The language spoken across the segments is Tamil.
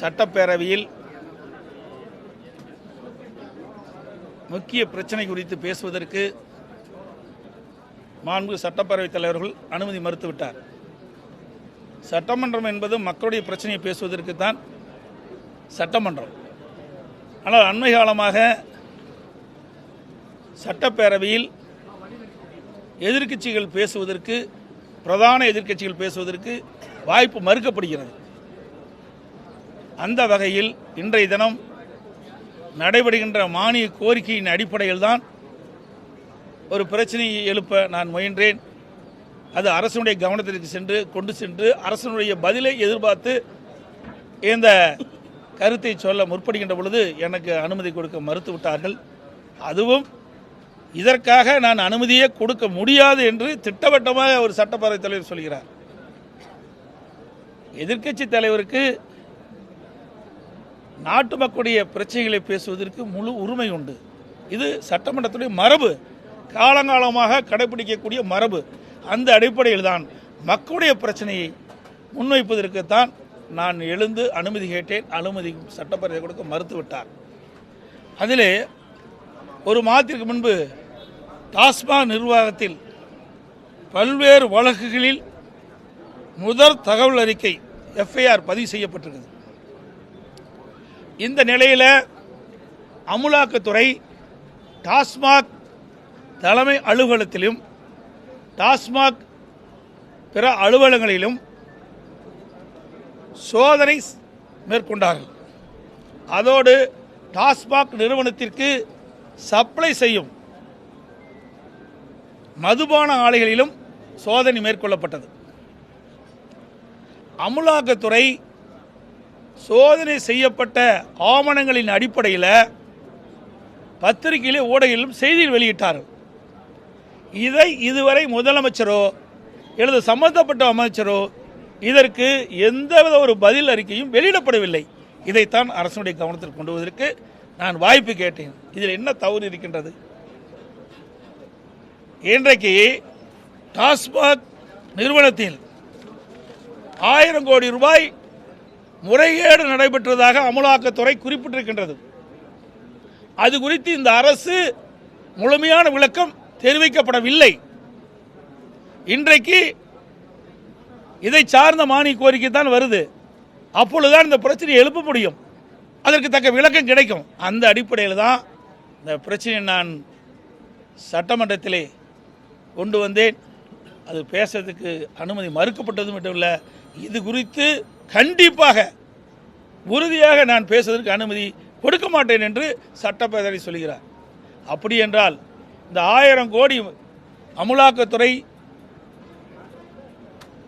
சட்டப்பேரவையில் முக்கிய பிரச்சனை குறித்து பேசுவதற்கு மாண்பு சட்டப்பேரவைத் தலைவர்கள் அனுமதி மறுத்துவிட்டார். சட்டமன்றம் என்பது மக்களுடைய பிரச்சனையை பேசுவதற்கு தான் சட்டமன்றம். ஆனால் அண்மை காலமாக சட்டப்பேரவையில் எதிர்க்கட்சிகள் பேசுவதற்கு, பிரதான எதிர்க்கட்சிகள் பேசுவதற்கு வாய்ப்பு மறுக்கப்படுகிறது. அந்த வகையில் இன்றைய தினம் நடைபெறுகின்ற மானிய கோரிக்கையின் அடிப்படையில் தான் ஒரு பிரச்சனையை எழுப்ப நான் முயன்றேன். அது அரசனுடைய கவனத்திற்கு கொண்டு சென்று அரசனுடைய பதிலை எதிர்பார்த்து இந்த கருத்தை சொல்ல முற்படுகின்ற பொழுது எனக்கு அனுமதி கொடுக்க மறுத்து விட்டார்கள். அதுவும் இதற்காக நான் அனுமதியே கொடுக்க முடியாது என்று திட்டவட்டமாக ஒரு சட்டப்பேரவைத் தலைவர் சொல்கிறார். எதிர்க்கட்சி தலைவருக்கு நாட்டு மக்களுடைய பிரச்சனைகளை பேசுவதற்கு முழு உரிமை உண்டு. இது சட்டமன்றத்துடைய மரபு, காலங்காலமாக கடைபிடிக்கக்கூடிய மரபு. அந்த அடிப்படையில் தான் மக்களுடைய பிரச்சனையை முன்வைப்பதற்குத்தான் நான் எழுந்து அனுமதி கேட்டேன். அனுமதி சட்டப்பேரவை கொடுக்க மறுத்துவிட்டார். அதிலே ஒரு மாதத்திற்கு முன்பு டாஸ்மாக் நிர்வாகத்தில் பல்வேறு வழக்குகளில் முதல் தகவல் அறிக்கை எஃப்ஐஆர் பதிவு செய்யப்பட்டிருக்கிறது. இந்த நிலையில் அமலாக்கத்துறை டாஸ்மாக் தலைமை அலுவலகத்திலும் டாஸ்மாக் பிற அலுவலகங்களிலும் சோதனை மேற்கொண்டார்கள். அதோடு டாஸ்மாக் நிறுவனத்திற்கு சப்ளை செய்யும் மதுபான ஆலைகளிலும் சோதனை மேற்கொள்ளப்பட்டது. அமலாக்கத்துறை சோதனை செய்யப்பட்ட ஆவணங்களின் அடிப்படையில் பத்திரிகையிலே ஊடகங்களிலும் செய்தியில் வெளியிட்டார்கள். இதை இதுவரை முதலமைச்சரோ அல்லது சம்பந்தப்பட்ட அமைச்சரோ இதற்கு எந்தவித ஒரு பதில் அறிக்கையும் வெளியிடப்படவில்லை. இதைத்தான் அரசுடைய கவனத்தில் கொண்டு வருவதற்கு நான் வாய்ப்பு கேட்டேன். இதில் என்ன தவறு இருக்கின்றது? இன்றைக்கு டாஸ்மாக் நிறுவனத்தில் 1000 கோடி ரூபாய் முறைகேடு நடைபெற்றதாக அமலாக்கத்துறை குறிப்பிட்டிருக்கின்றது. அது குறித்து இந்த அரசு முழுமையான விளக்கம் தெரிவிக்கப்படவில்லை. இன்றைக்கு இதை சார்ந்த மானிய கோரிக்கை தான் வருது. அப்பொழுதுதான் இந்த பிரச்சனையை எழுப்ப முடியும், அதற்கு தக்க விளக்கம் கிடைக்கும். அந்த அடிப்படையில் தான் இந்த பிரச்சனையை நான் சட்டமன்றத்திலே கொண்டு வந்தேன். அது பேசுறதுக்கு அனுமதி மறுக்கப்பட்டது மட்டும் இல்லை, இது குறித்து கண்டிப்பாக உறுதியாக நான் பேசுவதற்கு அனுமதி கொடுக்க மாட்டேன் என்று சட்டப்பேரவை சொல்கிறார். அப்படி என்றால் இந்த 1000 கோடி அமலாக்கத்துறை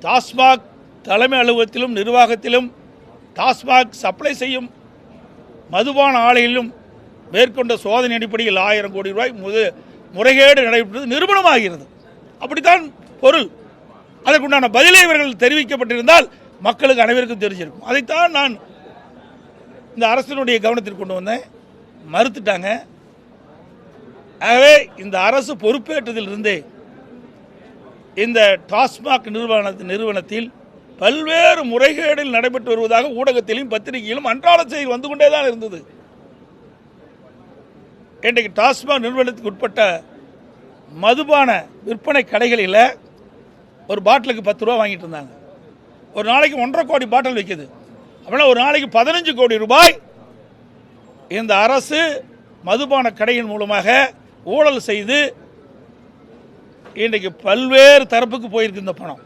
டாஸ்மாக் தலைமை அலுவலகத்திலும் நிர்வாகத்திலும் டாஸ்மாக் சப்ளை செய்யும் மதுபான ஆலைகளிலும் மேற்கொண்ட சோதனை அடிப்படையில் 1000 கோடி ரூபாய் முறைகேடு நடைபெற்றது நிரூபணமாகிறது. அப்படித்தான் பொருள். அதற்குண்டான பதிலை இவர்கள் தெரிவிக்கப்பட்டிருந்தால் மக்களுக்கு அனைவருக்கும் தெரிஞ்சிருக்கும். அதைத்தான் நான் இந்த அரசினுடைய கவனத்திற்கு கொண்டு வந்தேன். மறுத்துட்டாங்க. ஆகவே இந்த அரசு பொறுப்பேற்றதிலிருந்தே இந்த டாஸ்மாக் நிறுவனத்தில் பல்வேறு முறைகேடுகள் நடைபெற்று வருவதாக ஊடகத்திலும் பத்திரிகையிலும் அன்றாட செய்தி வந்து கொண்டே தான் இருந்தது. இன்றைக்கு டாஸ்மாக் நிறுவனத்துக்கு உட்பட்ட மதுபான விற்பனை கடைகளில் ஒரு பாட்டிலுக்கு 10 ரூபா வாங்கிட்டு இருந்தாங்க. ஒரு நாளைக்கு 1.5 கோடி பாட்டில் விற்குது. அப்படின்னா ஒரு நாளைக்கு 15 கோடி ரூபாய் இந்த அரசு மதுபான கடையின் மூலமாக ஊழல் செய்து இன்றைக்கு பல்வேறு தரப்புக்கு போயிருக்கு இந்த பணம்.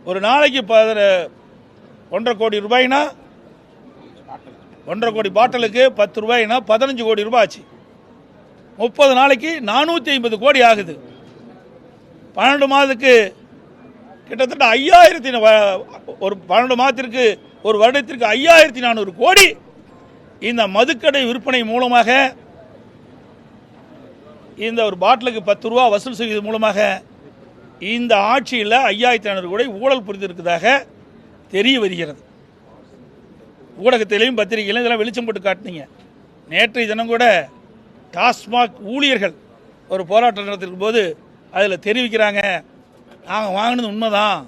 ஒரு நாளைக்கு 1.5 கோடி ரூபாய்னா 1.5 கோடி பாட்டிலுக்கு 10 ரூபாய்னா 15 கோடி ரூபாய் ஆச்சு. 30 நாளைக்கு 450 கோடி ஆகுது. 12 மாதத்துக்கு கிட்டத்தட்ட 5000 ஒரு 12 மாதத்திற்கு ஒரு வருடத்திற்கு 5400 கோடி இந்த மதுக்கடை விற்பனை மூலமாக இந்த ஒரு பாட்டிலுக்கு 10 ரூபா வசூல் செய்வது மூலமாக இந்த ஆட்சியில் 5400 கோடி ஊழல் புரிந்திருக்கிறதாக தெரிய வருகிறது. ஊடகத்திலையும் பத்திரிகையிலும் இதெல்லாம் வெளிச்சம் போட்டு காட்டினீங்க. நேற்றைய தினம் கூட டாஸ்மாக் ஊழியர்கள் ஒரு போராட்டம் நடத்திருக்கும் போது அதில் தெரிவிக்கிறாங்க, நாங்கள் வாங்கினது உண்மைதான்,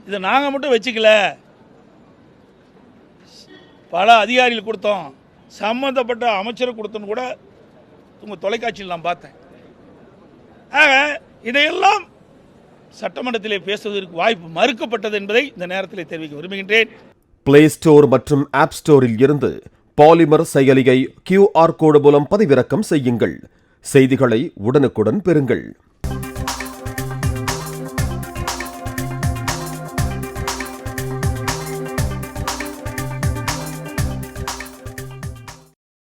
இதை நாங்கள் மட்டும் வச்சுக்கல, பல அதிகாரிகள் கொடுத்தோம், சம்பந்தப்பட்ட அமைச்சர் கொடுத்தோன்னு கூட உங்கள் தொலைக்காட்சியில் நான் பார்த்தேன். ஆக இதையெல்லாம் சட்டமன்றத்திலே பேசுவதற்கு வாய்ப்பு மறுக்கப்பட்டது என்பதை இந்த நேரத்தில் தெரிவிக்க விரும்புகின்றேன். பிளே ஸ்டோர் மற்றும் ஆப் ஸ்டோரில் இருந்து பாலிமர் செயலியை QR கோடு மூலம் பதிவிறக்கம் செய்யுங்கள். செய்திகளை உடனுக்குடன் பெறுங்கள்.